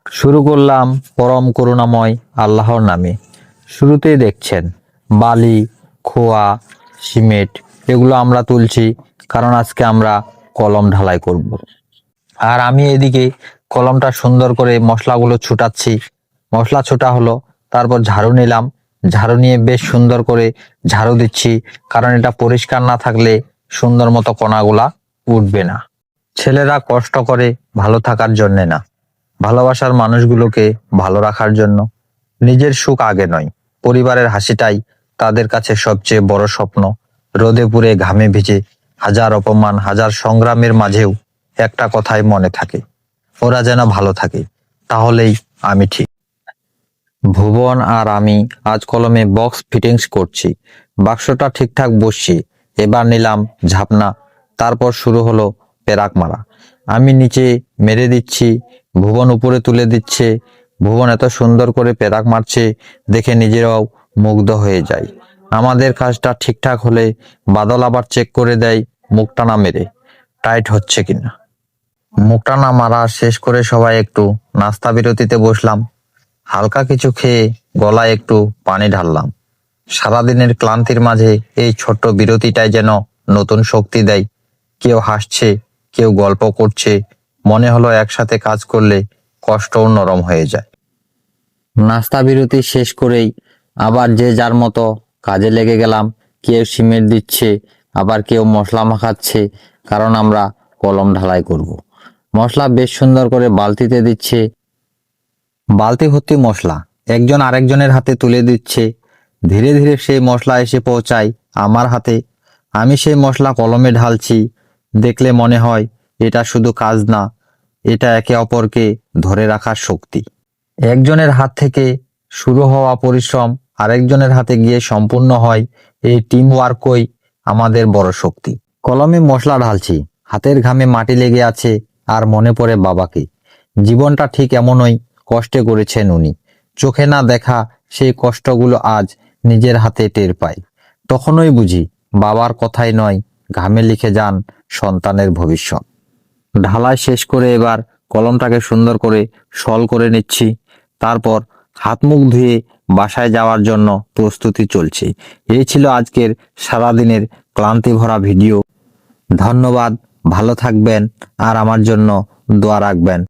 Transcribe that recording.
শুরু করলাম পরম করুণাময় আল্লাহর নামে। শুরুতেই দেখছেন বালি, খোয়া, সিমেন্ট এগুলো আমরা তুলছি, কারণ আজকে আমরা কলম ঢালাই করব। আর আমি এদিকে কলমটা সুন্দর করে মশলাগুলো ছুটাচ্ছি। মশলা ছোটা হলো, তারপর ঝাড়ু নিলাম। ঝাড়ু নিয়ে বেশ সুন্দর করে ঝাড়ু দিচ্ছি, কারণ এটা পরিষ্কার না থাকলে সুন্দর মতো কণাগুলা উঠবে না। ছেলেরা কষ্ট করে ভালো থাকার জন্যে না, ভালোবাসার মানুষগুলোকে ভালো রাখার জন্য। নিজের সুখ আগে নয়, পরিবারের হাসিটাই তাদের কাছে সবচেয়ে বড় স্বপ্ন। রোদে পুড়ে ঘামে ভিজে হাজার অপমান, হাজার সংগ্রামের মাঝেও একটা কথাই মনে থাকে, ওরা যেন ভালো থাকে, তাহলেই আমি ঠিক। ভুবন আর আমি আজ কলমে বক্স ফিটিংস করছি। বাক্সটা ঠিকঠাক বসছি, এবার নিলাম ঝাপনা, তারপর শুরু হলো পেরাক মারা। আমি নিচে মেরে দিচ্ছি, ভুবন উপরে তুলে দিচ্ছে। ভুবন এত সুন্দর করে পেরাক মারছে দেখে নিজেরাও মুগ্ধ হয়ে যায়। আমাদের কাজটা ঠিকঠাক হলে বাদল আবার চেক করে দেয় মুখটা না মেরে টাইট হচ্ছে কিনা। মুখটা না মারা শেষ করে সবাই একটু নাস্তা বিরতিতে বসলাম। হালকা কিছু খেয়ে গলায় একটু পানি ঢাললাম। সারাদিনের ক্লান্তির মাঝে এই ছোট্ট বিরতিটাই যেন নতুন শক্তি দেয়। কেউ হাসছে, কেউ গল্প করছে, মনে হলো একসাথে কাজ করলে কষ্টও নরম হয়ে যায়। নাস্তা বিরতি শেষ করেই আবার যে যার মতো কাজে লেগে গেলাম। কেউ সিমেন্ট দিচ্ছে, আবার কেউ মশলা মাখাচ্ছে, কারণ আমরা কলম ঢালাই করব। মশলা বেশ সুন্দর করে বালতিতে দিচ্ছে, বালতি ভর্তি মশলা একজন আরেকজনের হাতে তুলে দিচ্ছে। ধীরে ধীরে সেই মশলা এসে পৌঁছায় আমার হাতে। আমি সেই মশলা কলমে ঢালছি। দেখলে মনে হয় এটা শুধু কাজ না, এটা একে অপরকে ধরে রাখার শক্তি। একজনের হাত থেকে শুরু হওয়া পরিশ্রম আরেকজনের হাতে গিয়ে সম্পূর্ণ হয়। এই টিম ওয়ার্কই আমাদের বড় শক্তি। কলমে মশলা ঢালছি, হাতের ঘামে মাটি লেগে আছে, আর মনে পড়ে বাবাকে। জীবনটা ঠিক এমনই কষ্টে করেছেন উনি। চোখে না দেখা সেই কষ্টগুলো আজ নিজের হাতে টের পাই। তখনই বুঝি বাবার কথাই নয়, ঘামে লিখে যান সন্তানের ভবিষ্যৎ। ঢালাই শেষ করে এবার কলমটাকে সুন্দর করে সল করে নিচ্ছি। তারপর হাত মুখ ধুয়ে বাসায় যাওয়ার জন্য প্রস্তুতি চলছে। এই ছিল আজকের সারাদিনের ক্লান্তি ভরা ভিডিও। ধন্যবাদ, ভালো থাকবেন আর আমার জন্য দোয়া রাখবেন।